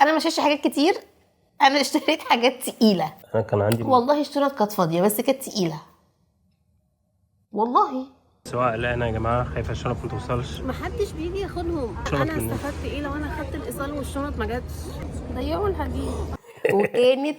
انا ما شفتش حاجات كتير، انا اشتريت حاجات تقيله. انا كان عندي والله الشنط كانت فاضيه بس كانت تقيله والله. سواء لا انا يا جماعه خايفه الشنط ما توصلش. محدش بيجي ياخدهم. انا استفدت ايه لو انا خدت الايصال والشنط ما جاتش؟ ضيعوا الحديد. وكانت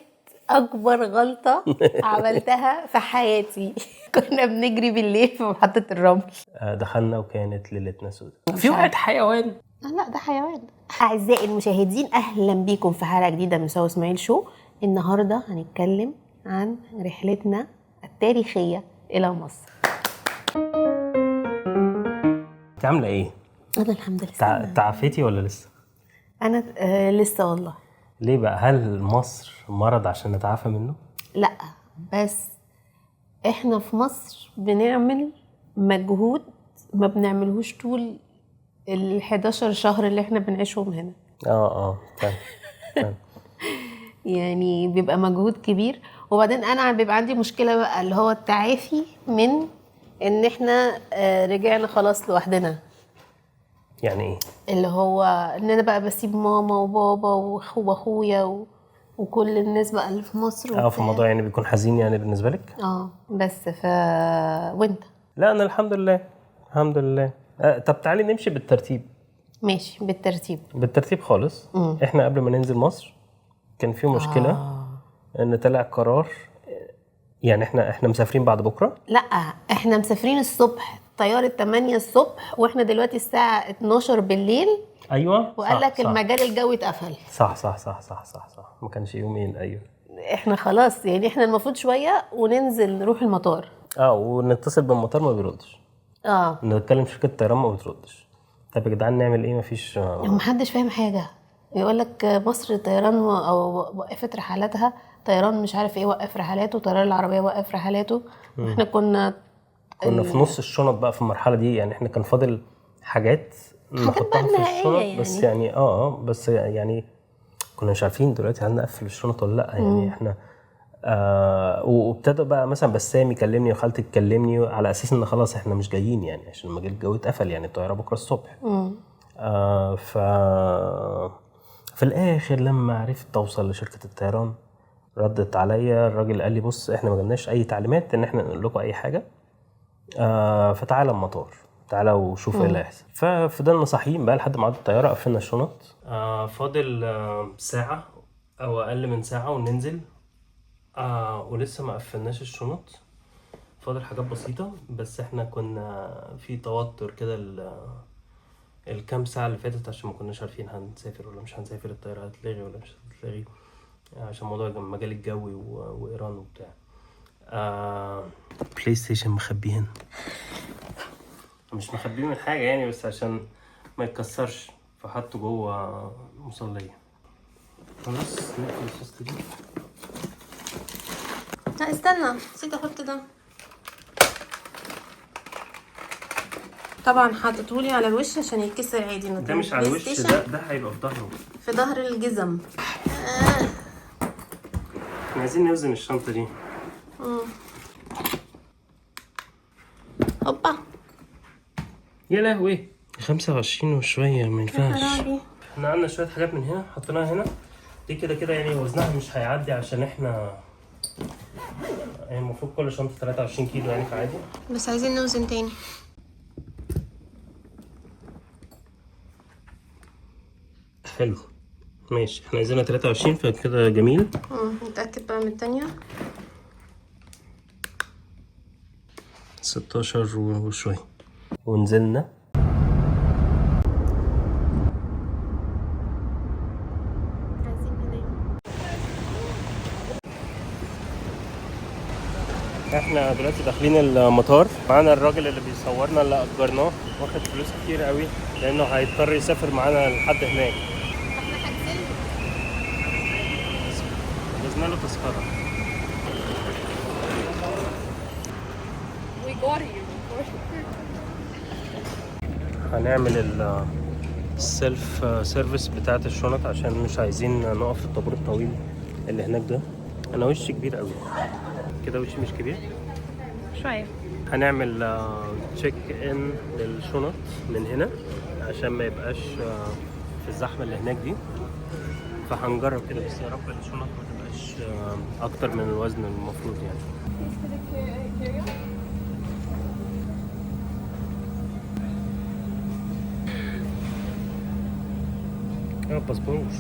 اكبر غلطه عملتها في حياتي. كنا بنجري بالليل في محطه الرمل، دخلنا وكانت ليلتنا سودة. في واحد حيوان. لا ده حيوان. اعزائي المشاهدين، اهلا بيكم في حلقه جديده من سو اسماعيل شو. النهارده هنتكلم عن رحلتنا التاريخيه الى مصر. انت عامله ايه؟ انا الحمد لله. تعافيتي ولا لسه؟ انا لسه والله. ليه بقى؟ هل مصر مرض عشان نتعافى منه؟ لا بس احنا في مصر بنعمل مجهود ما بنعملهوش طول ال11 شهر اللي احنا بنعيشهم هنا. تمام. يعني بيبقى مجهود كبير. وبعدين انا بيبقى عندي مشكله بقى اللي هو التعافي من ان احنا رجعنا خلاص لوحدنا. يعني ايه؟ اللي هو ان انا بقى بسيب ماما وبابا واخويا وكل الناس بقى اللي في مصر. في الموضوع يعني بيكون حزين يعني بالنسبه لك؟ بس وانت؟ لا انا الحمد لله. طب تعالي نمشي بالترتيب. ماشي بالترتيب خالص. احنا قبل ما ننزل مصر كان في مشكله ان طلع قرار، يعني احنا مسافرين بعد بكره. لا احنا مسافرين الصبح، طياره 8 الصبح واحنا دلوقتي الساعه 12 بالليل. ايوه وقال لك المجال الجوي اتقفل. صح ما كانش يومين. ايوه احنا خلاص يعني احنا المفروض شويه وننزل نروح المطار. ونتصل بالمطار ما بيردش. نتكلم شركه الطيران ما بتردش. طب يا جدعان نعمل ايه؟ مفيش محدش فاهم حاجه. يقول لك مصر طيران او وقفت رحلاتها، طيران مش عارف ايه وقف رحلاته، طيران العربيه وقف رحلاته. احنا كنا في نص الشنط بقى في المرحله دي. يعني احنا كان فاضل حاجات نحطها في الشنط يعني. بس يعني بس يعني كنا مش عارفين دلوقتي هل نقفل الشنط ولا لا. يعني احنا وابتدى بقى مثلا بسام يكلمني وخالتي تكلمني على اساس ان خلاص احنا مش جايين، يعني عشان المجال الجوي اتقفل، يعني الطياره بكره الصبح. في الاخر لما عرفت توصل لشركه الطيران ردت عليا الراجل قال لي بص احنا ما جالناش اي تعليمات ان احنا نقول لكم اي حاجه. فتعالى المطار، تعالى وشوف ايه اللي هيحصل. ففضلنا صاحيين بقى لحد ما عدت الطياره، قفلنا الشنط. فاضل ساعه او اقل من ساعه وننزل. ولسه ما قفلناش الشنط، فاضل حاجات بسيطه. بس احنا كنا في توتر كده الكام ساعه اللي فاتت عشان ما كناش عارفين هنسافر ولا مش هنسافر، الطياره هتلغي ولا مش هتلغي، عشان موضوع المجال الجوي وايران وبتاع. بلاي ستيشن مخبيهن، مش مخبيه من حاجه يعني، بس عشان ما يتكسرش فحطه جوه مصليه. خلاص نقفل السوست دي. لا استنى، نسيت احط ده. طبعا حاططهولي على الوش عشان يتكسر عادي. ده مش على الوش، ده هيبقى في ظهره، في ظهر الجزم. احنا عايزين نوزن الشنطه دي. هوبا يا لهوي 25 وشويه، ما ينفعش. احنا عندنا شويه حاجات من هنا حطيناها هنا، دي كده يعني وزنها مش هيعدي عشان احنا يعني المفروض كل شنطه 23 كيلو يعني، فعادي. بس عايزين نوزن تاني. حلو ماشي، احنا عايزينها 23 فكده جميل. نتأكد بقى من التانية. 16 وشوية ونزلنا. احنا دلوقتي داخلين المطار. معانا الراجل اللي بيصورنا اللي اجرناه، واخد فلوس كتير قوي لانه هيضطر يسافر معانا لحد هناك. احنا حاجزين حجزنا له تذكرة. هنعمل السيلف سيرفيس بتاعت الشنط عشان مش عايزين نقف في الطابور الطويل اللي هناك ده. انا وشي كبير قوي كده، وشي مش كبير شوية. هنعمل تشيك ان للشنط من هنا عشان ما يبقاش في الزحمه اللي هناك دي. فهنجرب كده، بس يا رب الشنط ما تبقاش اكتر من الوزن المفروض يعني. باسبوش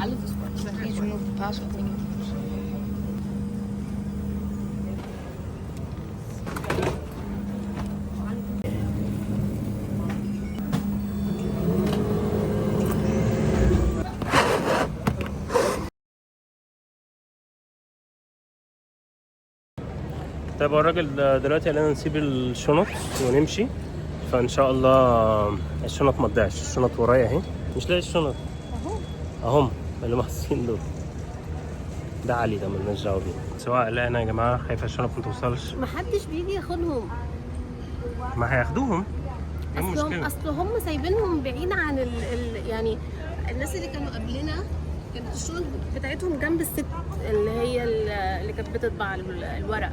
Alles ist gut. Ich will schon nur Pass auf Dinge. طيب هو الراجل دلوقتي قال لنا نسيب الشنط ونمشي، فان شاء الله الشنط ما تضيعش. الشنط ورايا اهي، مش لاقي الشنط اهم اللي محطوطين دول. ده علي، ده مالناش دعوه بيه. سواء قلقنا يا جماعه، خايفه الشنط ما توصلش. محدش بيجي ياخدهم. ما هياخدوهم، ايه المشكله؟ اصل هم سايبينهم بعيد عن يعني الناس اللي كانوا قبلنا كانت الشنط بتاعتهم جنب الست اللي هي اللي كانت بتطبع الورق.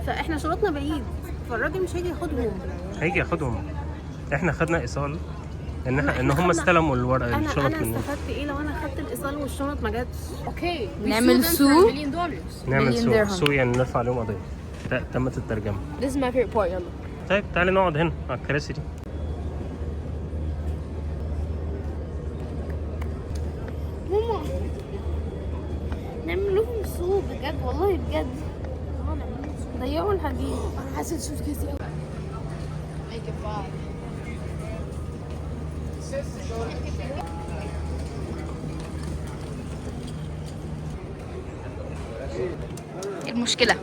فاحنا شنطنا بعيد، فالراجل مش هيجي ياخدهم. هيجي ياخدهم. احنا خدنا ايصال ان هم استلموا الورق الشنط انا مننا. استفدت ايه لو انا خدت الايصال والشنط ما جاتش؟ اوكي نعمل سو نعمل سو يعني نرفع عليهم قضيه. تمت الترجمه. This is my favorite part. يلا. طيب تعالي نقعد هنا على الكراسي دي. ماما نعمل لهم سوق بجد، والله بجد. ضيعوا الحديد. انا حاسه تشوف كيسي قوي. Make it 5. المشكلة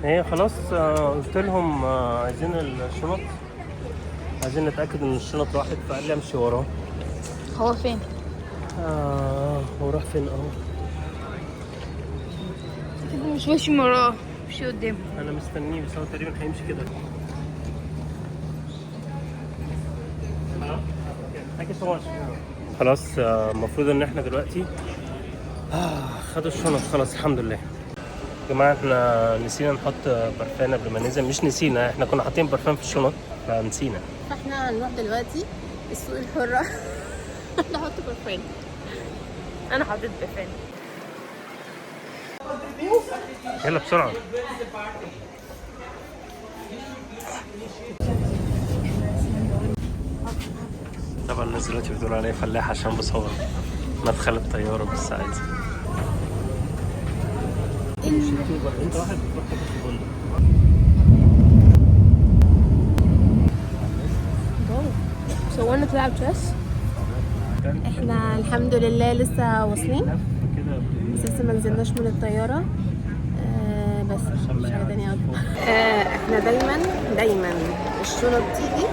هي خلاص قلت لهم عايزين الشنط، عايزين نتأكد ان الشنط راحت، فقال لي امشي وراه. هو فين؟ هو راح فين اهو؟ كده مش ماشي وراه، ماشي قدامه. انا مستنيه بس هو تقريبا هيمشي كده. خلاص المفروض ان احنا دلوقتي خدوا الشنط خلاص الحمد لله. يا جماعه احنا نسينا نحط برفان قبل ما ننزل. مش نسينا، احنا كنا حاطين برفان في الشنط فنسينا. فاحنا هنروح دلوقتي السوق الحرة نحط برفان. انا حطيت برفان. يلا بسرعه. طبعا الناس دلوقتي بتقول عليا فلاح عشان بصور مدخل الطياره، بس عادي. انت واحد بتروح حته في الفندق. So wanna تلعب تشيس؟ احنا الحمد لله لسه واصلين، بس لسه ما نزلناش من الطياره. بس مش حاجه تانية أوي. احنا دايما الشنط تيجي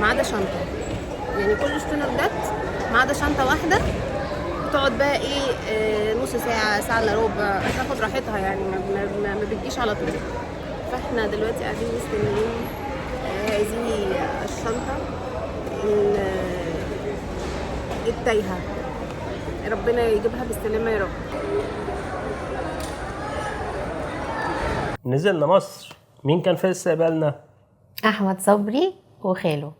ما عدا شنطه، يعني كل الشنط جت ما عدا شنطه واحده. تقعد بقى ايه نص ساعه الا ربع، تاخد راحتها يعني، ما بتجيش على طول. فاحنا دلوقتي قاعدين مستنيين عايزين الشنطه التايهه، ربنا يجيبها بالسلامه يا رب. نزلنا مصر، مين كان في استقبالنا؟ احمد صبري وخاله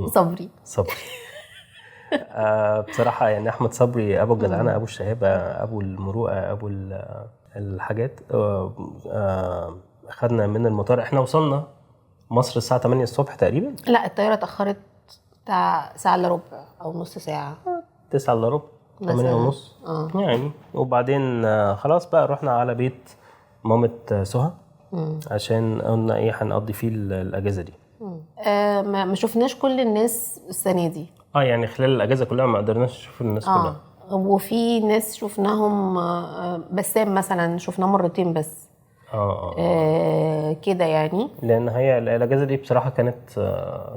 صبري. بصراحة يعني أحمد صبري أبو الجدعنة، أبو الشهابة، أبو المروءة، أبو الحاجات. خدنا من المطار، إحنا وصلنا مصر الساعة 8 الصبح تقريبا. لا الطياره اتاخرت بتاع ساعه الا ربع او نص ساعه. 9 الا ربع، 8 ونص يعني. وبعدين خلاص بقى رحنا على بيت مامة سهى عشان قلنا ايه هنقضي فيه الاجازه دي. ما شفناش كل الناس السنه دي. يعني خلال الاجازه كلها ما قدرناش نشوف الناس كلها. وفي ناس شفناهم، بسام مثلا شفناه مرتين بس. كده يعني. لان هي الاجازه دي بصراحه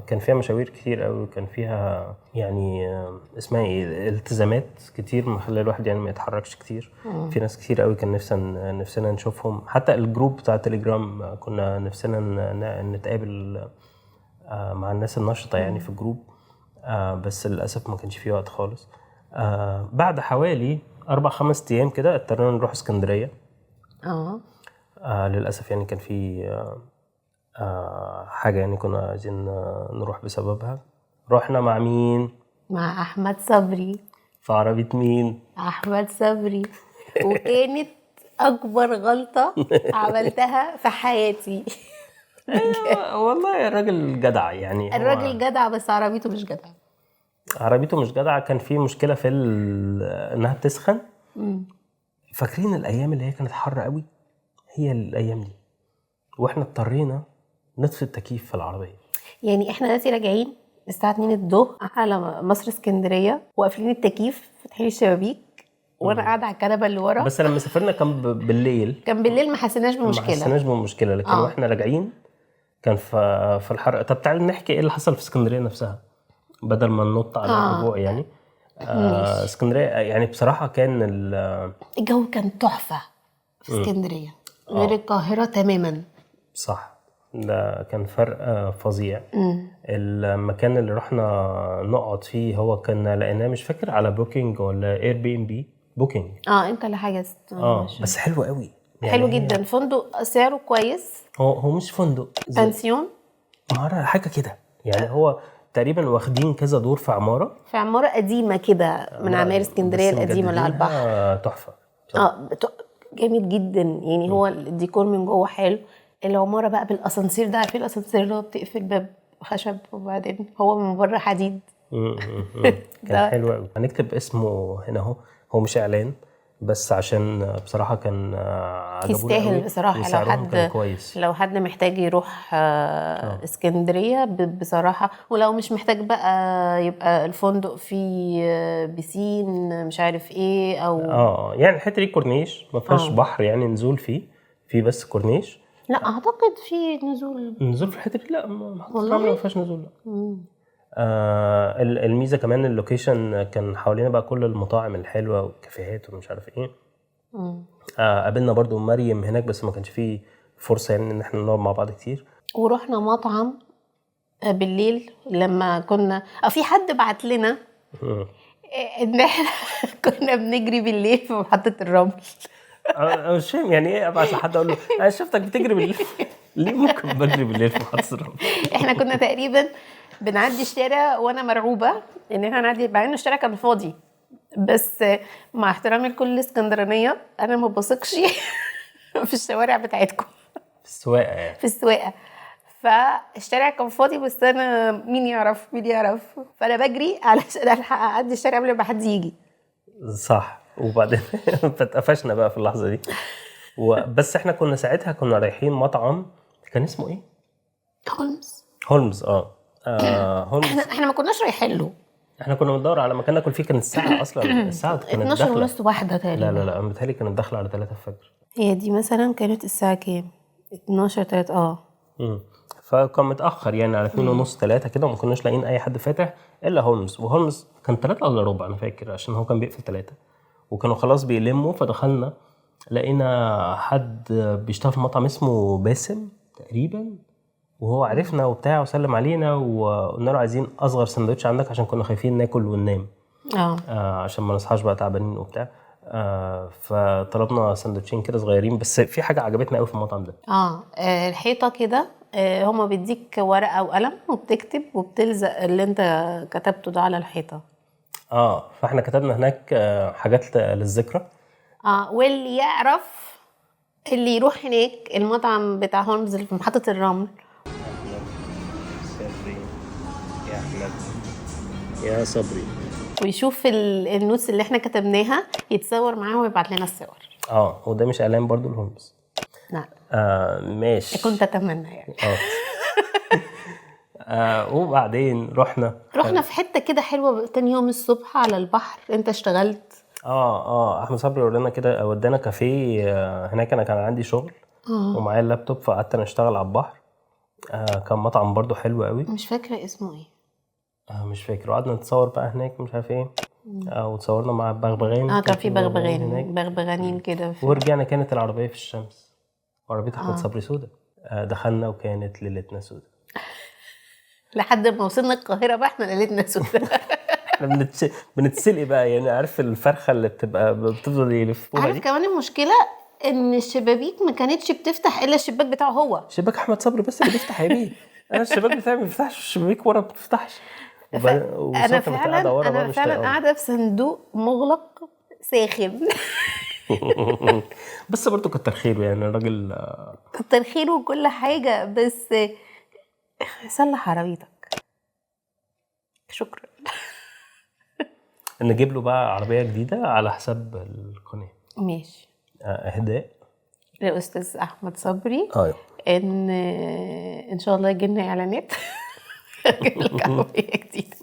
كان فيها مشاوير كتير قوي، وكان فيها يعني اسمها ايه التزامات كتير مخلي الواحد يعني ما يتحركش كتير. في ناس كتير قوي كان نفسنا نشوفهم، حتى الجروب بتاع تليجرام كنا نفسنا نتقابل مع الناس النشطه يعني في الجروب. بس للاسف ما كانش فيه وقت خالص. بعد حوالي 4-5 ايام كده اضطرينا نروح اسكندريه. للأسف يعني كان في حاجة يعني كنا عايزين نروح بسببها. رحنا مع مين؟ مع احمد صبري. في عربيه مين؟ احمد صبري. وكانت اكبر غلطه عملتها في حياتي. والله الراجل جدع يعني. هو الراجل جدع بس عربيته مش جدع. عربيته مش جدع. كان في مشكله في انها بتسخن. فاكرين الايام اللي هي كانت حر قوي؟ هي الايام دي واحنا اضطرينا نطفي التكييف في العربيه. يعني احنا دلوقتي راجعين الساعه 2 الظهر على مصر اسكندريه وقافلين التكييف فاتحين الشبابيك وانا قاعده على الكنبه اللي ورا. بس لما سافرنا كان بالليل. كان بالليل ما حسيناش ما بمشكله. حسيناش بمشكله لكن واحنا راجعين كان في الحر. طب تعالى نحكي ايه اللي حصل في اسكندريه نفسها بدل ما ننط على الرجوع يعني. اسكندريه يعني بصراحه كان الجو كان تحفه في اسكندريه غير القاهره تماما. صح. ده كان فرق فظيع. المكان اللي رحنا نقعد فيه هو كان لقيناه مش فاكر على بوكينج ولا اير بي ام بي. بوكينج. انت اللي حجزت. بس حلو قوي يعني. حلو جدا. فندق سعره كويس. هو مش فندق، بنسيون حاجه كده يعني. هو تقريبا واخدين كذا دور في عماره قديمه كده من عماير اسكندريه القديمه اللي على البحر. تحفه. جامد جدا يعني. هو الديكور من جوه حلو. العماره بقى بالاسانسير ده، عارفين الاسانسير اللي هو بتقفل باب خشب وبعدين هو من بره حديد. كان حلو قوي. هنكتب اسمه هنا اهو. هو مش اعلان بس عشان بصراحه كان عجبوني. يستاهل بصراحه. لو حد محتاج يروح اسكندريه بصراحه. ولو مش محتاج بقى يبقى الفندق فيه بيسين مش عارف ايه او يعني الحته دي كورنيش ما فيهاش بحر يعني نزول فيه بس كورنيش. لا اعتقد في نزول في الحته دي. لا ما فيهاش نزول. لا. الميزه كمان اللوكيشن كان حوالينا بقى كل المطاعم الحلوه والكافيهات ومش عارف ايه. قابلنا برضو مريم هناك بس ما كانش فيه فرصه يعني ان احنا نقعد مع بعض كتير. ورحنا مطعم بالليل لما كنا في حد بعت لنا ان احنا كنا بنجري بالليل في محطه الرمل. مش فاهم يعني ايه ابعت لحد اقول له انا شفتك بتجري بالليل. ليه ممكن بجري بالليل في محطه الرمل؟ احنا كنا تقريبا بنعدي الشارع وانا مرعوبه ان احنا نعدي مع ان الشارع كان فاضي. بس مع احترامي لكل الاسكندرانيه انا ما بثقش في الشوارع بتاعتكم. في السواقه فالشارع كان فاضي بس انا مين يعرف فانا بجري علشان الحق اعدي الشارع قبل ما حد يجي. صح. وبعدين اتقفشنا بقى في اللحظه دي. بس احنا كنا ساعتها رايحين مطعم كان اسمه ايه؟ هولمز. هولمز. احنا ما كناش رايحين له. احنا كنا بندور على مكان ناكل فيه. كانت الساعه اصلا الساعه كانت 12 ونص واحده تقريبا. لا متهيألي كانت داخله على 3 الفجر. هي دي مثلا كانت الساعه كام؟ 12 3 فكان متاخر يعني على 2 ونص 3 كده وما كناش لاقيين اي حد فاتح الا هولمز. وهولمز كان 3 الا ربع انا فاكر عشان هو كان بيقفل 3 وكانوا خلاص بيلموا. فدخلنا لقينا حد بيشتغل في مطعم اسمه باسم تقريبا وهو عرفنا وبتاع وسلم علينا وقلنا له عايزين اصغر سندوتش عندك عشان كنا خايفين ناكل وننام. عشان ما نصحاش بقى تعبانين وبتاع. فطلبنا سندوتشين كده صغيرين. بس في حاجه عجبتنا قوي في المطعم ده. الحيطه كده هما بيديك ورقه وقلم وبتكتب وبتلزق اللي انت كتبته ده على الحيطه. فاحنا كتبنا هناك حاجات للذكرى. واللي يعرف اللي يروح هناك المطعم بتاع هولمز اللي في محطه الرمل. يا احمد يا صبري. ويشوف النوتس اللي احنا كتبناها يتصور معاه ويبعت لنا الصور. وده مش اعلان برضو الهولمز. لا ماشي. كنت اتمنى يعني. وبعدين رحنا في حته كده حلوه تاني يوم الصبح على البحر. انت اشتغلت. احمد صبري ودانا كده ودانا كافيه هناك. انا كان عندي شغل ومعايا اللابتوب فقعدت اشتغل على البحر. كان مطعم برضو حلو قوي. مش فاكره اسمه ايه. مش فاكر. وقعدنا نتصور بقى هناك مش عارف ايه. وتصورنا مع بغبغان. كان في بغبغانين كده. ورجعنا كانت العربيه في الشمس. عربيه احمد صبري سودا. دخلنا وكانت ليلتنا سودا. لحد ما وصلنا القاهره بقى احنا ليلتنا سودا. احنا بنتسلق بقى يعني. عارف الفرخه اللي بتفضل يلفوها دي. عارف كمان المشكله ان الشبابيك ما كانتش بتفتح الا الشباك بتاعه هو. شباك احمد صبري بس اللي بيفتح يا بيه. انا الشباك بتاعي ما بيفتحش. الشبابيك ورا ما بتفتحش. انا وصوت كانت قاعده ورا بقى انا مش فعلا طايقاني. قاعده في صندوق مغلق ساخن. بس برضه كتر خيره يعني الراجل. كتر خيره وكل حاجه، بس صلح عربيتك شكرا. نجيب له بقى عربيه جديده على حساب القناه. ماشي. اهداء الاستاذ احمد صبري ايوه ان شاء الله يجي لنا اعلانات. اجيب لك عربيه جديده.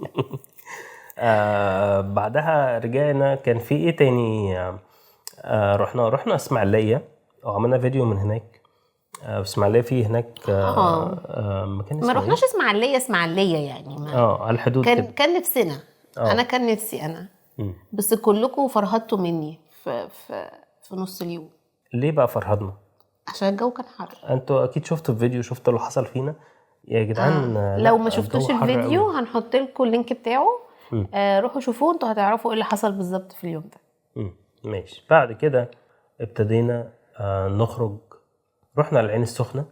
بعدها رجعنا كان في ايه تاني. رحنا اسماعيليه وعملنا فيديو من هناك. اسماعيليه في هناك مكان ما اسمه رحناش اسماعيليه يعني على الحدود كده. كان نفسنا. انا كان نفسي انا مم. بس كلكم فرهدتوا مني في نص اليوم. ليه بقى فرهدنا؟ عشان الجو كان حر. انتوا اكيد شفتوا الفيديو، شفتوا اللي حصل فينا يا جدعان. لو لا، ما شفتوش الجو حر الفيديو قوي. هنحط لكم اللينك بتاعه. روحوا شوفوه، انتوا هتعرفوا ايه اللي حصل بالظبط في اليوم ده. ماشي. بعد كده ابتدينا نخرج. رحنا العين السخنة.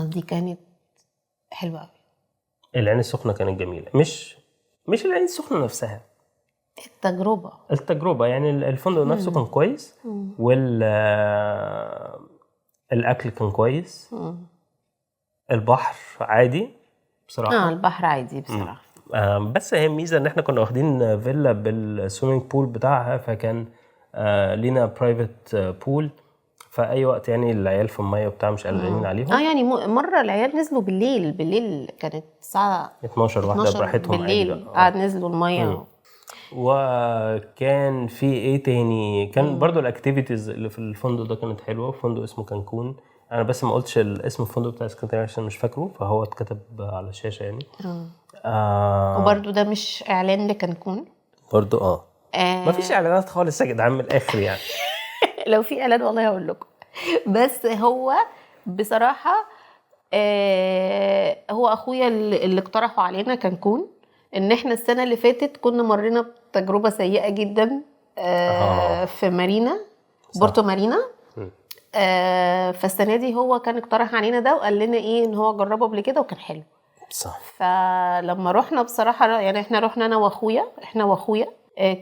دي كانت حلوة قوي. العين السخنة كانت جميلة، مش العين السخنة نفسها، التجربة يعني. الفندق نفسه كان كويس، الأكل كان كويس. البحر عادي بصراحة. البحر عادي بصراحة. بس هي الميزة ان احنا كنا واخدين فيلا بالسويمنج بول بتاعها، فكان لينا برايفت بول فأي وقت يعني العيال في المية وبتاع مش قلقانين عليهم. يعني مرة العيال نزلوا بالليل كانت الساعة 12 واحدة براحتهم بالليل قاعد نزلوا المية. وكان في ايه تاني، كان برضو الاكتيفيتيز اللي في الفندق ده كانت حلوة. فندق اسمه كانكون، انا بس ما قلتش الاسم الفندق بتاع اسكندريه عشان مش فاكره، فهو اتكتب على الشاشة يعني. وبرضو ده مش اعلان لكانكون برضو مفيش اعلانات خالص يا جدعان من الاخر يعني. لو في اعلان والله هقول لكم. بس هو بصراحه هو اخويا اللي اقترحوا علينا كانكون، ان احنا السنه اللي فاتت كنا مرينا بتجربه سيئه جدا في مارينا، بورتو مارينا. فالسنه دي هو كان اقترح علينا ده وقال لنا ايه ان هو جربه قبل كده وكان حلو. صح. فلما رحنا بصراحه يعني احنا رحنا انا واخويا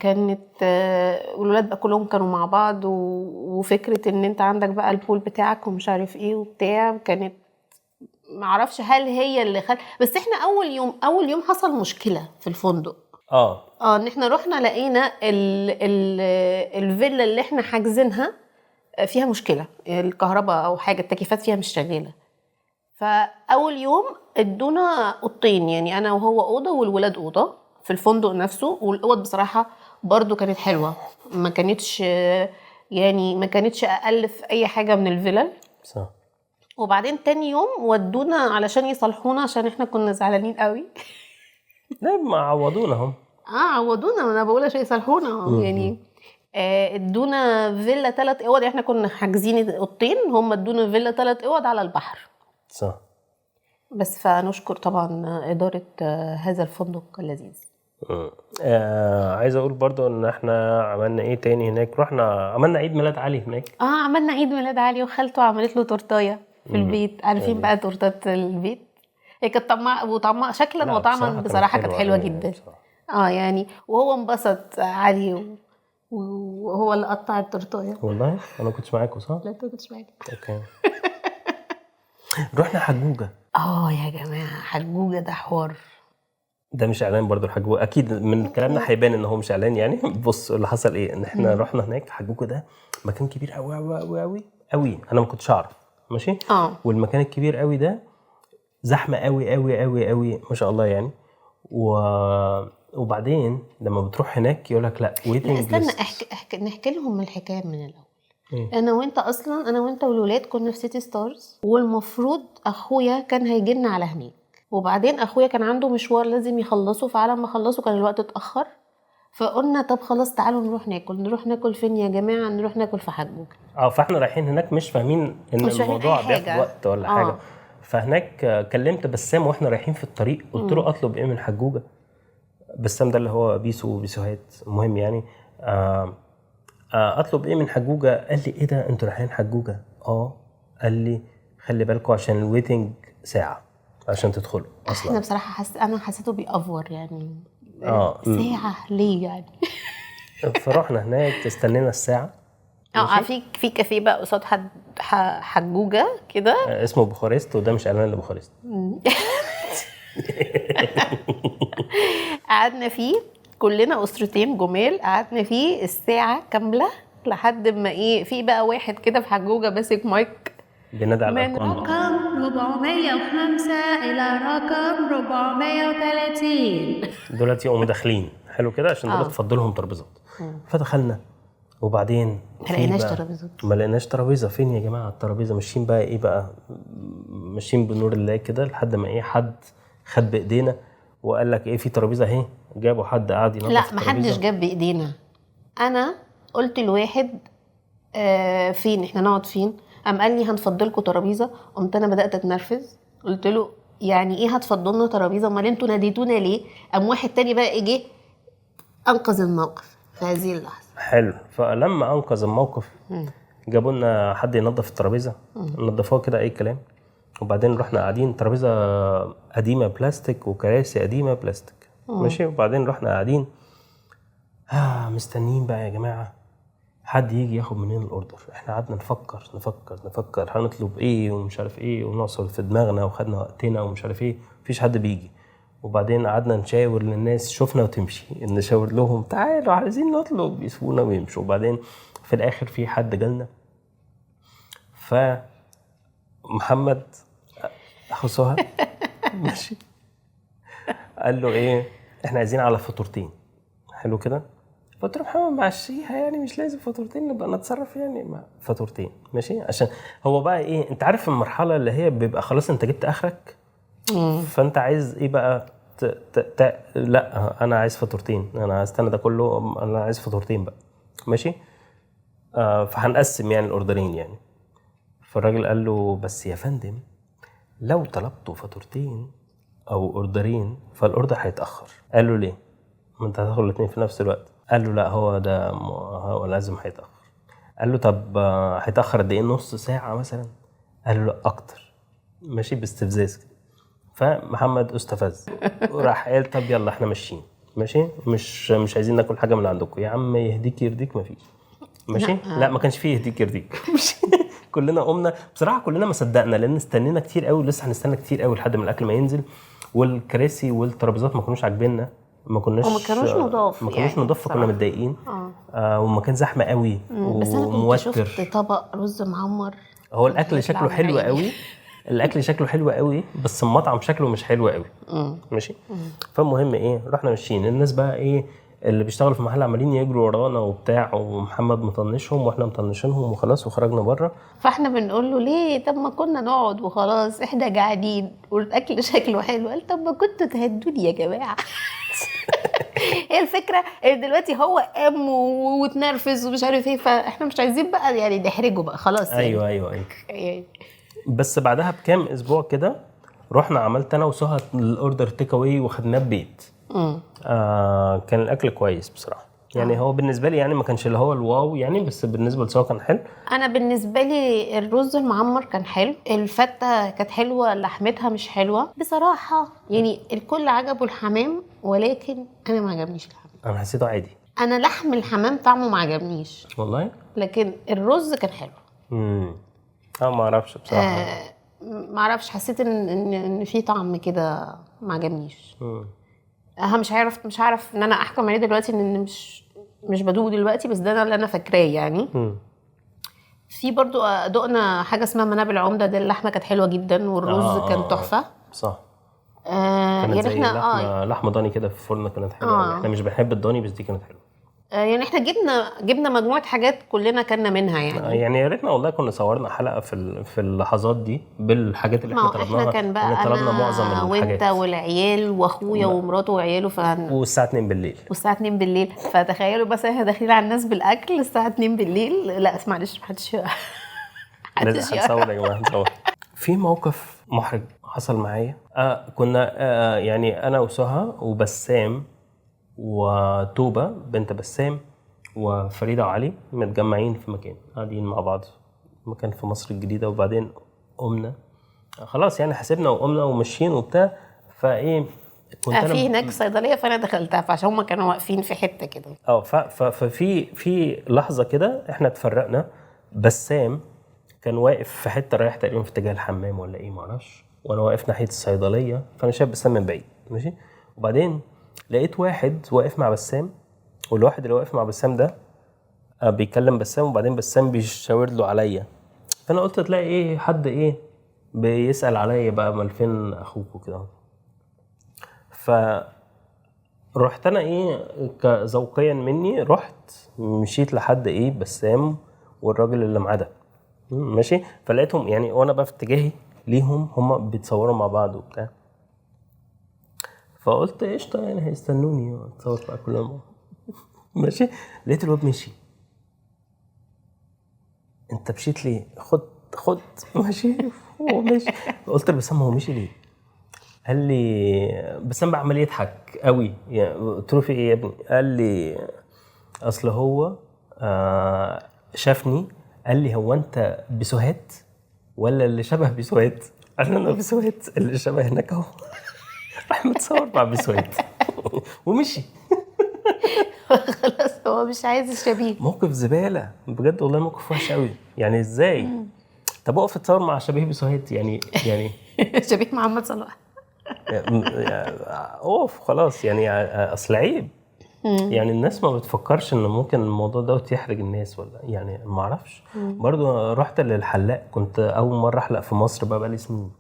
كانت الولاد بقى كلهم كانوا مع بعض، وفكره ان انت عندك بقى البول بتاعك ومش عارف ايه وبتاع، كانت معرفش هل هي اللي بس احنا اول يوم حصل مشكله في الفندق. ان احنا رحنا لقينا الفيلا اللي احنا حاجزينها فيها مشكله، الكهرباء او حاجه التكييفات فيها مش شغاله. فاول يوم ادونا اوضتين، يعني انا وهو اوضه والولاد اوضه في الفندق نفسه، والاوض بصراحه برضو كانت حلوه، ما كانتش اقل في اي حاجه من الفلل. صح. وبعدين تاني يوم ودونا علشان يصلحونا عشان احنا كنا زعلانين قوي. لا ما عوضونا هم. عوضونا، انا بقول عشان يصلحونا يعني. ادونا فيلا 3 اوض، احنا كنا حاجزين اوضتين، هم ادونا فيلا 3 اوض على البحر. صح. بس فنشكر طبعا اداره هذا الفندق اللذيذ. عايز اقول برضو ان احنا عملنا ايه تاني هناك. رحنا عملنا عيد ميلاد علي هناك. عملنا عيد ميلاد علي، وخالته عملت له تورتايه في البيت. عارفين بقى تورتات البيت، هي كانت طعمها شكلا وطعما بصراحه كانت حلوه جدا. يعني وهو انبسط علي وهو اللي قطع التورتايه. والله انا كنتش معاكم صح؟ لا انت كنتش معايا. اوكي. رحنا حجوجه. يا جماعه حجوجه ده حوار. ده مش اعلان برضو الحجوجه، اكيد من كلامنا هيبان ان هو مش اعلان يعني. بص اللي حصل ايه، ان احنا رحنا هناك. حجوجه ده مكان كبير قوي قوي قوي قوي قوي، انا ما كنتش اعرف. ماشي. والمكان الكبير قوي ده زحمه قوي قوي قوي قوي ما شاء الله يعني. وبعدين لما بتروح هناك يقول لك لا ويتنج. استنى نحكي لهم الحكايه من الاول. انا وانت والولاد كنا في سيتي ستارز، والمفروض اخويا كان هيجي لنا على هناك، وبعدين اخويا كان عنده مشوار لازم يخلصه، فعلى ما خلصه كان الوقت اتاخر، فقلنا طب خلاص تعالوا نروح ناكل فين يا جماعه؟ نروح ناكل في حجوجه. فاحنا رايحين هناك مش فاهمين ان الموضوع بياخد وقت ولا حاجه. فهناك كلمت بسام واحنا رايحين في الطريق، قلت له اطلب ايه من حجوجه. بسام ده اللي هو بيسوهات، المهم يعني. اطلب ايه من حجوجه؟ قال لي ايه ده انتوا رايحين حجوجه؟ قال لي خلي بالكم عشان الويتنج ساعه. عشان تدخلوا احنا اصلا. بصراحه انا حسيته بيأفور يعني. اه ساعه ليه يعني؟ فرحنا هناك استنينا الساعه. في كافيه بقى قصاد حجوجه كده. اسمه بوخارست، وده مش اعلان لبوخارست. قعدنا فيه كلنا اسرتين جمال، قعدنا فيه الساعه كامله لحد ما في بقى واحد كده في حجوجه ماسك مايك بينادي على من الارقام. رقم 405 الى رقم 430. دولت يقوموا داخلين حلو كده عشان دولت فضلهم ترابيزات. فدخلنا وبعدين ما لقيناش ترابيزات. ما لقيناش ترابيزه. فين يا جماعه الترابيزه؟ ماشيين بقى ايه بقى، ماشيين بنور الله كده لحد ما حد خد بايدينا وقال لك في ترابيزه اهي. جابوا حد قاعد ينظف لا الترابيزة. محدش جاب بايدينا. انا قلت لواحد فين احنا نقعد فين، قام قال لي هنفضلكوا ترابيزه. قمت انا بدات اتنرفز، قلت له يعني ايه هتفضلنا ترابيزه؟ امال انتوا ناديتونا ليه؟ قام واحد تاني بقى جه انقذ الموقف في هذه اللحظه. حلو. فلما انقذ الموقف جابوا لنا حد ينظف الترابيزه، نظفوها كده اي كلام. وبعدين رحنا قاعدين، ترابيزه قديمه بلاستيك وكراسي قديمه بلاستيك. ماشي. وبعدين رحنا قاعدين مستنيين بقى يا جماعه حد يجي ياخد مننا الاوردر. احنا قعدنا نفكر هنطلب ايه ومش عارف ايه ونعصر في دماغنا وخدنا وقتنا ومش عارف ايه. مفيش حد بيجي. وبعدين قعدنا نشاور للناس، شفنا وتمشي، نشاور لهم تعالوا عايزين نطلب، يسيبونا ويمشوا. وبعدين في الاخر في حد جالنا، فمحمد اخو سهى ماشي قال له احنا عايزين على فاتورتين. حلو كده. قلت له محمد معشيها يعني مش لازم فاتورتين، نبقى نتصرف يعني مع فاتورتين. ماشي. عشان هو بقى انت عارف المرحله اللي هي بيبقى خلاص انت جبت اخرك، فانت عايز بقى لا انا عايز فاتورتين، انا هستنى ده كله، انا عايز فاتورتين بقى. ماشي. فهنقسم يعني الاوردرين يعني. فالراجل قال له بس يا فندم لو طلبتوا فاتورتين او اوردرين فالاوردر هيتاخر. قال له ليه؟ ما انت هتاخد الاثنين في نفس الوقت. قال له لا هو لازم هيتاخر. قال له طب هيتاخر قد ايه؟ نص ساعه مثلا؟ قال له لا اكتر. ماشي. باستفزاز كده. فمحمد استفز وراح قال طب يلا احنا ماشيين. ماشي. مش عايزين ناكل حاجه من عندكم يا عم، يهديك يرضيك. مفيش. ماشي. لا ما كانش فيه يهديك يرضيك. كلنا قمنا بصراحه، كلنا ما صدقنا لان استنينا كتير قوي، لسه هنستنى كتير قوي لحد ما الاكل ما ينزل. والكراسي والترابيزات ما كانوش عاجبيننا، ما كانوش نضاف، فكنا متضايقين. والمكان زحمه قوي بس انا كنت شفت طبق رز معمر. هو الاكل شكله حلو قوي، الاكل شكله حلو قوي، بس المطعم شكله مش حلو قوي. ماشي. فالمهم رحنا ماشيين. الناس بقى اللي بيشتغلوا في المحل عمالين يجروا ورانا وبتاع، ومحمد مطنشهم واحنا مطنشينهم وخلاص. وخرجنا بره. فاحنا بنقول له ليه؟ طب ما كنا نقعد وخلاص، احنا قاعدين والاكل شكله حلو. قال طب ما كنتوا تهدوني يا جماعه. هي الفكره دلوقتي هو قام وتنرفز ومش عارف ايه، فاحنا مش عايزين بقى يعني نحرجه بقى خلاص يعني. ايوه بس بعدها بكام اسبوع كده رحنا عملت انا وسهى الاوردر تيك اواي وخدناه ببيت. كان الاكل كويس بصراحه يعني. هو بالنسبه لي يعني ما كانش اللي هو الواو يعني، بس بالنسبه لسهى كان حلو. انا بالنسبه لي الرز المعمر كان حلو، الفته كانت حلوه، لحمتها مش حلوه بصراحه يعني. الكل عجبه الحمام ولكن انا ما عجبنيش الحمام. انا حسيته عادي. انا لحم الحمام طعمه ما عجبنيش والله، لكن الرز كان حلو. ما اعرفش بصراحه. ما اعرفش، حسيت ان في طعم كده ما عجبنيش. مش عارف ان انا احكم عليه دلوقتي، ان مش بدوق دلوقتي، بس ده اللي انا فاكراه يعني. في برضو دقنا حاجه اسمها منابل عمده، دي اللحمه كانت حلوه جدا والرز كان تحفه. صح. كانت يعني احنا لحمه ضاني كده في الفرن كانت حلوه. احنا مش بنحب الضاني بس دي كانت حلوه. يعني احنا جبنا مجموعه حاجات كلنا كلنا منها يعني. يعني يا ريتنا والله كنا صورنا حلقه في اللحظات دي بالحاجات اللي احنا طلبناها. احنا كان بقى طلبنا معظم الحاجات، وانت والعيال واخويا ومراته وعياله والساعه 2 بالليل. والساعه 2 بالليل. فتخيلوا بس احنا داخلين على الناس بالاكل الساعه 2 بالليل. لا معلش محدش هنصور يا جماعه، هنصور. في موقف محرج حصل معايا. كنا يعني انا وسهى وبسام وتوبه بنت بسام وفريده وعلي متجمعين في مكان، قاعدين مع بعض، مكان في مصر الجديده. وبعدين قمنا خلاص يعني حسبنا وقمنا وماشيين وبتاع. فايه كنت انا في هناك صيدليه فانا دخلتها، فعشان هم كانوا واقفين في حته كده. ففي لحظه كده احنا اتفرقنا. بسام كان واقف في حته رايح تقريبا في اتجاه الحمام ولا ايه معرفش، وانا واقف ناحيه الصيدليه، فانا شايف بسام من بعيد ماشي. وبعدين لقيت واحد واقف مع بسام، والواحد اللي واقف مع بسام ده بيكلم بسام، وبعدين بسام بيشاور له عليا. فانا قلت تلاقي ايه حد ايه بيسال عليا بقى، امال فين اخوك وكده. فرحت انا ايه كذوقيا مني، رحت مشيت لحد ايه بسام والراجل اللي معاه ده ماشي. فلقيتهم يعني وانا بقى في اتجاهي ليهم، هم بيتصوروا مع بعض وبتاع. فقلت قشطه يعني هيستنوني اتصور بقى كلهم ماشي. لقيت الواد مشي. انت مشيت ليه؟ خد ماشي. هو ماشي. قلت لبسام هو مشي ليه؟ قال لي بسام بقى عمال يضحك قوي يعني. قلت له في ايه يا ابني؟ قال لي اصل هو شافني قال لي هو انت بسوهات ولا اللي شبه بسوهات؟ قال انا بسوهات اللي شبه هناك اهو. راح متصور مع بسوهات ومشي. خلاص هو مش عايز الشبيه. موقف زباله بجد والله، موقف وحش قوي يعني. ازاي؟ طب اقف اتصور مع شبيه بسوهات يعني شبيه محمد صلاح. اوف خلاص يعني اصل عيب يعني. الناس ما بتفكرش ان ممكن الموضوع ده يحرج الناس ولا يعني ما اعرفش. برضو رحت للحلاق، كنت اول مره احلق في مصر بقى لي سنين.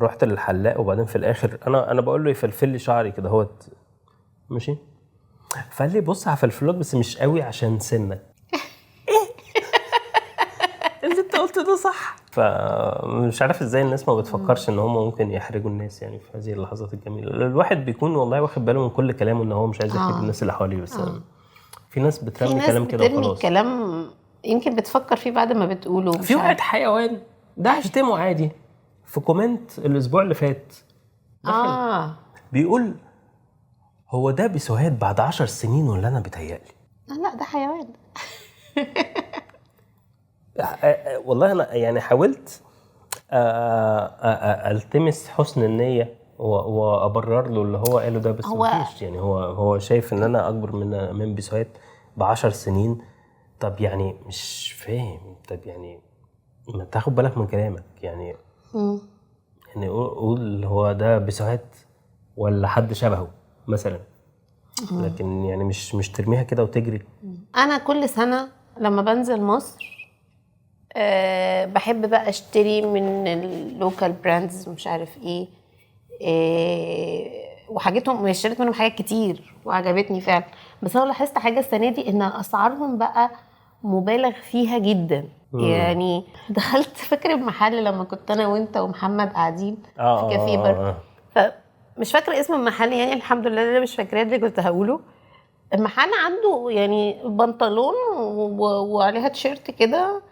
رحت للحلاق وبعدين في الاخر انا بقول له يفلفل لي شعري كده اهوت ماشي. فقال لي بص هفلفلك بس مش قوي عشان سنك. اللي انت قلته ده صح. فمش عارف ازاي الناس ما بتفكرش ان هم ممكن يحرجوا الناس يعني في هذه اللحظات الجميله. الواحد بيكون والله واخد باله من كل كلامه ان هو مش عايز يحرج الناس اللي حواليه، بس في ناس بترمي ناس كلام كده بترمي وخلاص. الكلام يمكن بتفكر فيه بعد ما بتقوله. في واحد حيوان ده هشتمه عادي في كومنت الاسبوع اللي فات بيقول هو ده بسوهات بعد 10 سنين ولا انا بتهيألي؟ لا ده حيوان. والله انا يعني حاولت التمس حسن النيه وابرر له اللي هو قاله ده، بس مفيش يعني. هو شايف ان انا اكبر من بسوهات ب10 سنين. طب يعني مش فاهم. طب يعني ما تاخد بالك من كلامك يعني. يعني قول هو ده بسوهات ولا حد شبهه مثلا، لكن يعني مش ترميها كده وتجري. انا كل سنه لما بنزل مصر بحب بقى اشتري من اللوكال براندز ومش عارف ايه وحاجتهم، اشتريت منهم حاجات كتير وعجبتني فعلا. بس انا لاحظت حاجه السنه دي ان اسعارهم بقى مبالغ فيها جدا. يعني دخلت فاكر المحل لما كنت انا وانت ومحمد قاعدين في كافيه بر، فمش فاكره اسم المحل يعني الحمد لله اللي مش فاكراه اللي كنت هقوله. المحل عنده يعني بنطلون وعليها تيشيرت كده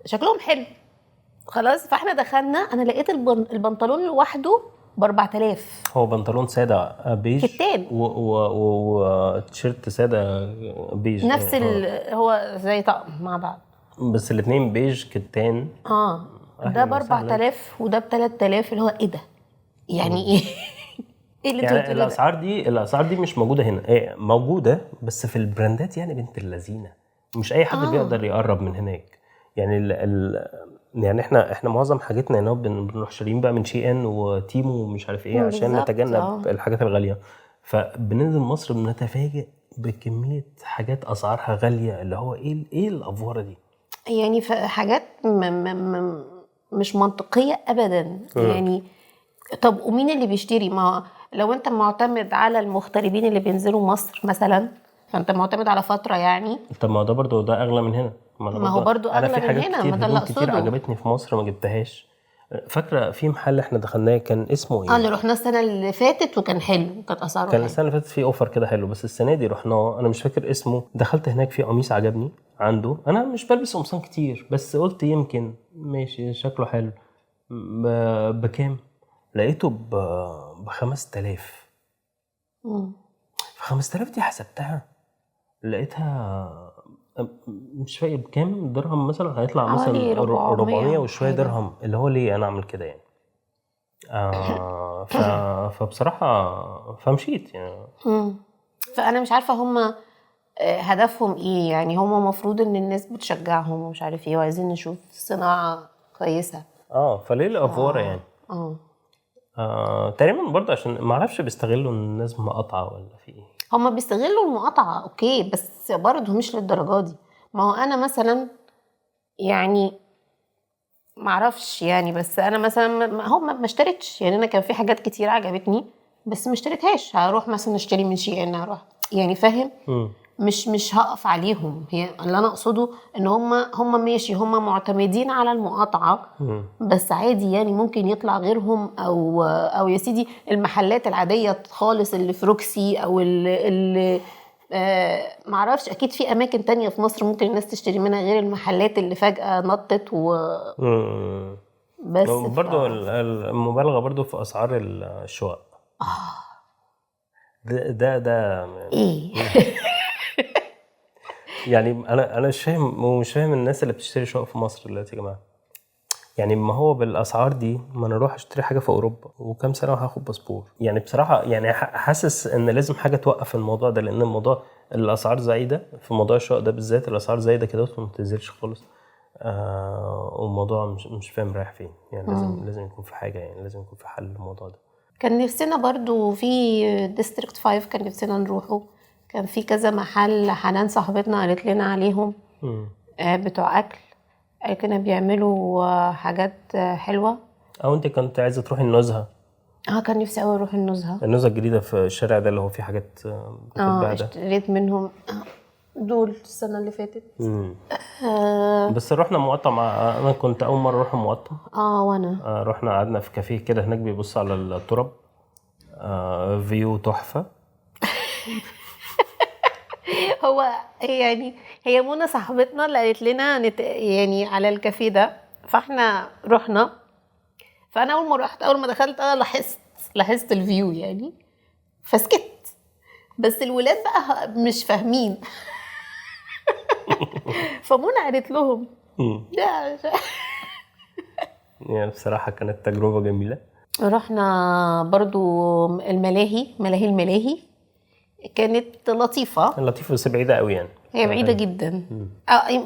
شكلهم حلو خلاص. فاحنا دخلنا انا لقيت البنطلون لوحده ب4000. هو بنطلون ساده بيج كتان وتيشيرت ساده بيج نفس هو زي طقم مع بعض بس الاثنين بيج كتان. ده ب4000 وده ب3000 اللي هو ايه ده يعني ايه؟ ايه اللي يعني الاسعار دي مش موجوده هنا. ايه موجوده بس في البراندات يعني بنت اللذينه. مش اي حد بيقدر يقرب من هناك يعني. يعني احنا معظم حاجتنا هنا بنروح شاريين بقى من شي ان وتيمو ومش عارف ايه عشان نتجنب الحاجات الغاليه. فبننزل مصر بنتفاجئ بكميه حاجات اسعارها غاليه اللي هو ايه الافوره دي يعني حاجات مش منطقيه ابدا يعني. طب ومين اللي بيشتري؟ ما لو انت معتمد على المغتربين اللي بينزلوا مصر مثلا فانت معتمد على فتره يعني. طب ما ده برضو ده اغلى من هنا. ما هو برضو اغلى من هنا. ما ده اللي اقصده. كتير عجبتني في مصر ما جبتهاش. فاكره في محل احنا دخلناه كان اسمه ايه؟ اللي رحنا السنه اللي فاتت وكان حلو وكانت اسعاره كان السنه اللي فاتت في اوفر كده حلو، بس السنه دي رحناه انا مش فاكر اسمه. دخلت هناك في قميص عجبني عنده. انا مش بلبس قمصان كتير بس قلت يمكن ماشي شكله حلو. بكام؟ لقيته ب5000. 5000 دي حسبتها لقيتها مش فاكر بكام درهم مثلا، هيطلع حوالي مثلا 400 وشويه حاجة. درهم، اللي هو ليه انا اعمل كده يعني. فبصراحه فمشيت يعني. فانا مش عارفه هم هدفهم ايه يعني. هم مفروض ان الناس بتشجعهم ومش عارف ايه وعايزين نشوف صناعه كويسه. فليه الافوره يعني. تقريبا برضه عشان ما اعرفش بيستغلوا ان الناس مقاطعه ولا في ايه. هم بيستغلوا المقاطعه اوكي، بس برضه مش للدرجه دي. ما هو انا مثلا يعني معرفش يعني، بس انا مثلا ما اشتريتش يعني. انا كان في حاجات كتير عجبتني بس ما اشتريتهاش. هروح مثلا اشتري من شي هروح يعني فاهم. مش هقف عليهم. هي اللي انا اقصده ان هم ماشي، هم معتمدين على المقاطعه. بس عادي يعني ممكن يطلع غيرهم، او يا سيدي المحلات العاديه خالص اللي في روكسي او اللي معرفش. اكيد في اماكن تانية في مصر ممكن الناس تشتري منها غير المحلات اللي فجأة نطت بس برضو المبالغه برضو في اسعار الشقق. ده ايه يعني انا مش فاهم، ومش فاهم الناس اللي بتشتري شقق في مصر دلوقتي يا جماعه. يعني ما هو بالاسعار دي ما انا اروح اشتري حاجه في اوروبا وكام سنه وهاخد باسبور يعني. بصراحه يعني حاسس ان لازم حاجه توقف الموضوع ده، لان الموضوع الاسعار زايده في موضوع الشقق ده بالذات. الاسعار زايده كده وما بتنزلش خالص. والموضوع مش فاهم رايح فين يعني. لازم يكون في حاجه يعني، لازم يكون في حل للموضوع ده. كان نفسنا برضو في ديستريكت 5 كان نفسنا نروحه. كان في كذا محل حنان صاحبتنا قالت لنا عليهم بتوع اكل. كانوا بيعملوا حاجات حلوه. او انت كنت عايزه تروحي النزهه؟ كان نفسي قوي اروح النزهه. النزهه الجديده في الشارع ده اللي هو فيه حاجات بتتباع ده. اشتريت منهم دول السنه اللي فاتت. بس رحنا مقطم. انا كنت اول مره اروح مقطم. وانا رحنا قعدنا في كافيه كده هناك بيبص على التراب. فيو تحفه. هو يعني هي منى صاحبتنا اللي قالت لنا يعني على الكافيه ده. فاحنا رحنا. فانا اول ما دخلت انا لاحظت الفيو يعني، فسكت. بس الولاد بقى مش فاهمين. فمنى قالت لهم يعني بصراحه كانت تجربه جميله. رحنا برضو الملاهي كانت لطيفة بس بعيده قوي يعني. هي بعيدة جدا.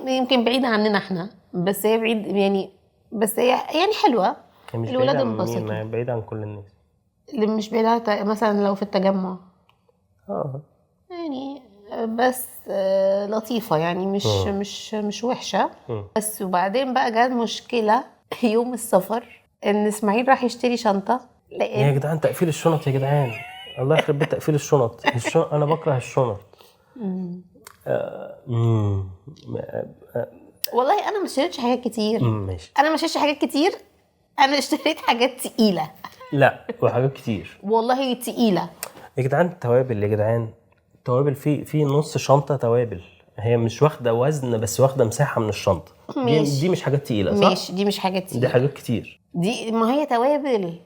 يمكن بعيدة عننا احنا، بس هي بعيد يعني. بس هي يعني حلوة. مش الولاد بعيده عن مين؟ انبسطوا. بعيده عن كل الناس. اللي مش بعيدة مثلا لو في التجمع يعني. بس لطيفة يعني مش وحشة. بس وبعدين بقى جات مشكلة يوم السفر ان اسماعيل راح يشتري شنطة. يا جدعان تقفيل الشنط يا جدعان، الله يخرب بيت تقفيل الشنط. انا بكره الشنط. والله انا ما اشتريتش حاجات كتير. ماشي. انا ما اشتريتش حاجات كتير. انا اشتريت حاجات تقيلة. لا وحاجات كتير والله تقيلة يا جدعان. توابل يا جدعان، توابل في نص شنطه توابل. هي مش واخده وزن بس واخده مساحه من الشنطه. دي مش حاجات تقيله صح؟ ماشي دي مش حاجات تقيلة. دي حاجات كتير. دي ما هي توابل.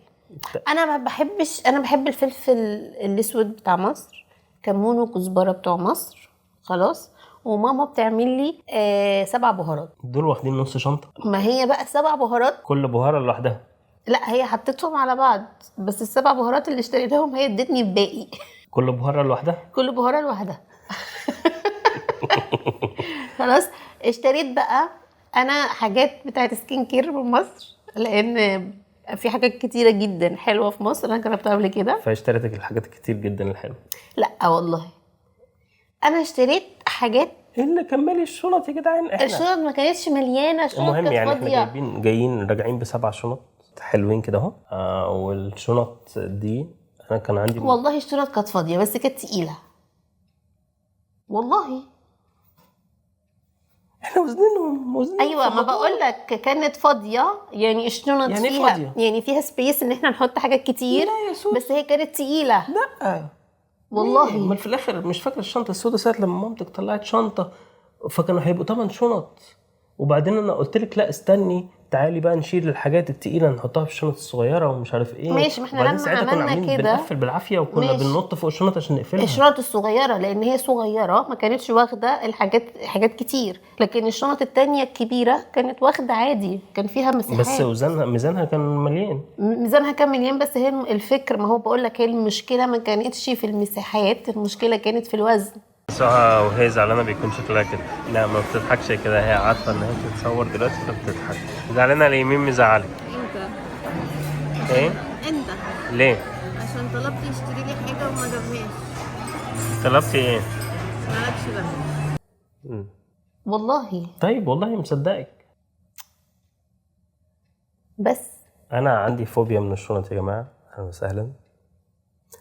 انا ما بحبش. انا بحب الفلفل الاسود بتاع مصر، كمون وكزبره بتوع مصر خلاص. وماما بتعمل لي 7 بهارات. دول واخدين نص شنطه. ما هي بقى 7 بهارات كل بهاره لوحدها. لا هي حطيتهم على بعض، بس ال7 بهارات اللي اشتريتهم هي ادتني الباقي. كل بهاره لوحدها. كل بهاره لوحدها. خلاص. اشتريت بقى انا حاجات بتاعت سكين كير من مصر، لان في حاجات كتيره جدا حلوه في مصر انا جربتها قبل كده. فاشتريتك الحاجات كتير جدا الحلوه. لا والله انا اشتريت حاجات. اللي كملي الشنط يا جدعان. الشنط ما كانتش مليانه. الشنط المهم كانت يعني فاضيه. احنا جايين راجعين ب7 شنط حلوين كده اهو. والشنط دي انا كان عندي والله الشنط كانت فاضيه بس كانت تقيله والله. احنا وزنينهم ايوه ما بقول لك كانت فاضيه يعني. الشنط يعني فيها فاضية؟ يعني فيها سبيس ان احنا نحط حاجات كتير. بس هي كانت تقيله. لا والله ما في الاخر مش فاكر الشنطه السوداء ساعه لما مامتك طلعت شنطه فكانوا هيبقوا 8 شنط وبعدين انا قلت لك لا استني تعالي بقى نشيل الحاجات التقيله نحطها في الشنط الصغيره ومش عارف ايه. ماشي، ما احنا وبعدين لما ساعتها كنا عملنا عاملين كده بنقفل بالعافيه وكنا ماشي. بننط فوق الشنط عشان نقفلها. الشنط الصغيره لان هي صغيره ما كانتش واخده حاجات كتير، لكن الشنط التانية الكبيره كانت واخده عادي، كان فيها مساحات. بس ميزانها كان مليان. ميزانها كان مليان، بس هي الفكر، ما هو بقول لك هي المشكله ما كانتش في المساحات، المشكله كانت في الوزن. ساعة وهي زعلانة بيكون شكلها كده. لا ما بتضحكش كده، هي عارفة ان هي بتتصور دلوقتي فبتضحك. زعلانة ليه؟ مين مزعلك؟ انت ايه؟ انت ليه؟ عشان طلبت يشتري لي حاجه وما جابهاش. طلبتي ايه؟ مالكش بقى. والله طيب والله مصدقك. بس انا عندي فوبيا من الشنط يا جماعة. اهلا وسهلا.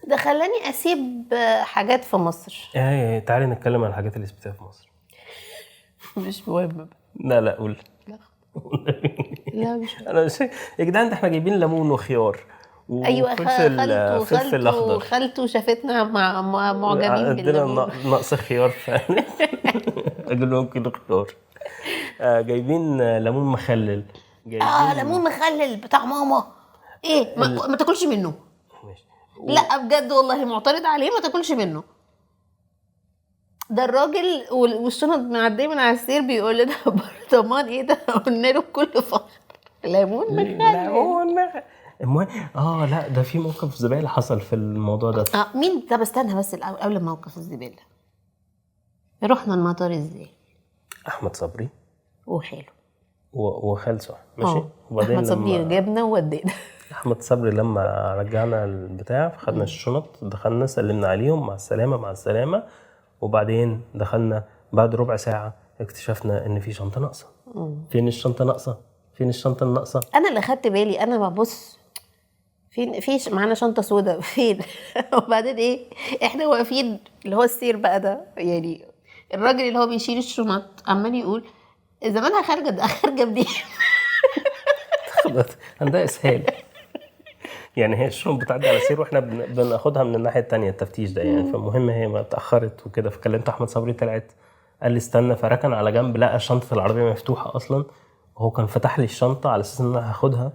ده خلاني اسيب حاجات في مصر. ايه تعالي نتكلم عن الحاجات اللي سبتها في مصر. مش مهم بقى. لا قول. لا مش انا يا جدعان ده احنا جايبين ليمون وخيار ايوه، فلفل اخضر. خالته شافتنا معجبين عندنا بالليمون. نقص خيار فعلا. اقول لهم كيلو خيار. جايبين ليمون مخلل. جايبين ليمون مخلل بتاع ماما. ايه ما تاكلش منه. ماشي. لا بجد والله معترض عليه، ما تاكلش منه. ده الراجل والشنط معديه من على السير بيقول لنا برطمان ايه ده؟ قلنا له بكل فخر ليمون مخلل. المهم لا ده في موقف زباله حصل في الموضوع ده. مين؟ طب استنى بس قبل موقف الزباله، رحنا المطار ازاي؟ احمد صبري وحلو وخال صح ماشي. وبعدين احمد صبري جابنا وودينا. احمد صبري لما رجعنا البتاع فخدنا الشنط، دخلنا سلمنا عليهم مع السلامه مع السلامه، وبعدين دخلنا بعد ربع ساعه اكتشفنا ان في شنطه ناقصه. فين الشنطه ناقصه؟ فين الشنطه الناقصه؟ انا اللي خدت بالي، انا ببص فين فيش معانا شنطه سوداء فين. وبعدين ايه، احنا واقفين اللي هو السير بقى ده، يعني الراجل اللي هو بيشيل الشنط عمال يقول زمانها خارجه منين. عندها اسهال. يعني هي الشنط بتعدي على سير واحنا بناخدها من الناحيه الثانيه التفتيش ده يعني. فالمهم هي ما اتاخرت وكده، فكلمت احمد صبري طلعت قال لي استنى، فركن على جنب لقى شنطه العربيه مفتوحه اصلا، وهو كان فتح لي الشنطه على اساس ان انا هاخدها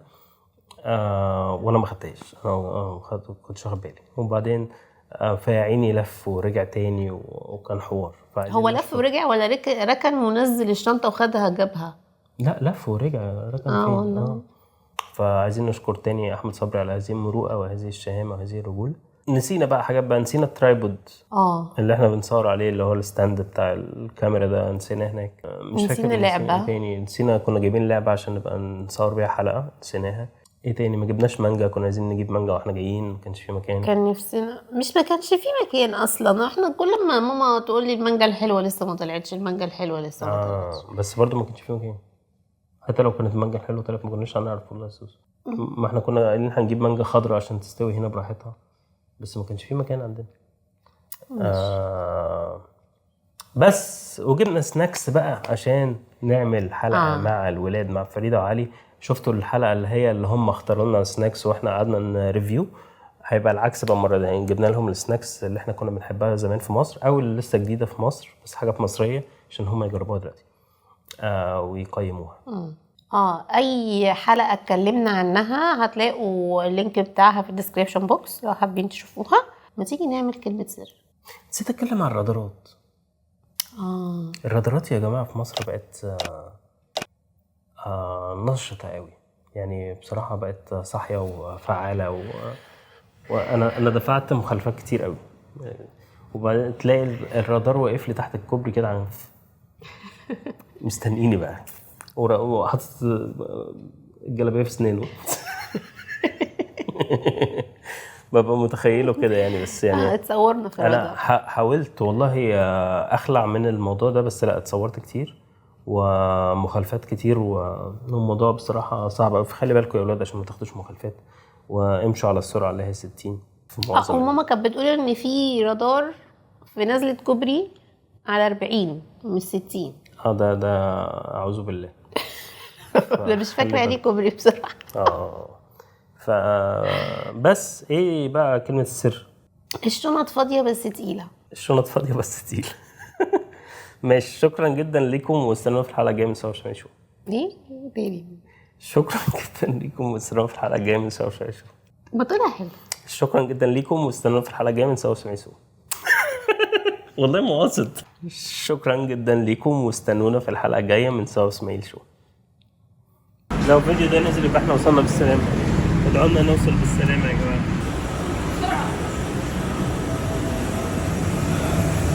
وانا ما خدتهاش. انا كنت واخد بالي. وبعدين فيعيني لف ورجع تاني وكان حوار. هو لف ورجع ولا ركن ونزل الشنطه وخدها جابها؟ لا لف ورجع ركن فين. فعايزين نشكر تاني احمد صبري على هذه المروءه وهذه الشهامه وهذه الرجوله. نسينا بقى حاجات بقى، نسينا الترايبود اللي احنا بنصور عليه اللي هو الستاند بتاع الكاميرا ده، نسينا هناك. مش فاكر نسينا لعبه تاني. نسينا كنا جايبين لعبه عشان نبقى نصور بيها حلقه، نسيناها. ايه تاني؟ ما جبناش مانجا، كنا عايزين نجيب مانجا واحنا جايين ما كانش في مكان. كان نفسنا، مش ما كانش في مكان اصلا. احنا كل ما ماما تقول لي المانجا الحلوه لسه ما طلعتش، المانجا الحلوه لسه ما طلعتش. بس برضو ما كانش في مكان. حتى لو كانت المانجا الحلوه طلعت ما كناش هنعرف والله سوس. ما احنا كنا قايلين هنجيب مانجا خضراء عشان تستوي هنا براحتها، بس ما كانش في مكان عندنا. بس وجبنا سناكس بقى عشان نعمل حلقه مع الولاد، مع فريده وعلي. شفتوا الحلقه اللي هم اختاروا لنا سناكس واحنا قعدنا نريفيو؟ هيبقى العكس بقى المره دي، يعني جبنا لهم السناكس اللي احنا كنا بنحبها زمان في مصر او اللي لسه جديده في مصر بس حاجه مصريه عشان هم يجربوها دلوقتي ويقيموها. اي حلقه اتكلمنا عنها هتلاقوا اللينك بتاعها في الديسكريبشن بوكس لو حابين تشوفوها. ما تيجي نعمل كلمه سر. نسيت اتكلم عن الرادارات. الرادارات يا جماعه في مصر بقت نشطه قوي يعني، بصراحه بقت صاحيه وفعاله وانا دفعت مخالفات كتير قوي. وبعدين تلاقي الرادار واقف لي تحت الكوبري كده عن مستنيني بقى وحاطط الجلابيه في سنينه. ببقى متخيله كده يعني. بس يعني اتصورنا في الرادار. انا حاولت والله اخلع من الموضوع ده، بس لا اتصورت كتير ومخالفات كتير والموضوع بصراحه صعب قوي. خلي بالكم يا اولاد عشان ما تاخدوش مخالفات وامشوا على السرعه اللي هي 60 في معظم. وماما كانت بتقول ان في رادار في نزله كوبري على 40 مش 60. ده اعوذ بالله. ده مش فاكره يعني كوبري بصراحه. بس ايه بقى كلمه السر؟ الشنط فاضيه بس تقيله. الشنط فاضيه بس تقيله. ماشي، شكرا جدا ليكم واستنونا في الحلقه الجايه من سوا شويه شو. ليه؟ تاني شكرا جدا ليكم واستنونا في الحلقه الجايه من سوا شويه شو. بطلع حلو. شكرا جدا ليكم واستنونا في الحلقه الجايه من سوا شويه شو. والله ما قاصد. شكرا جدا ليكم واستنونا في الحلقه الجايه من سوا اسماعيل شو. لو الفيديو ده نزل يبقى احنا وصلنا بالسلامه. ادعوا لنا نوصل بالسلامه يا جماعه.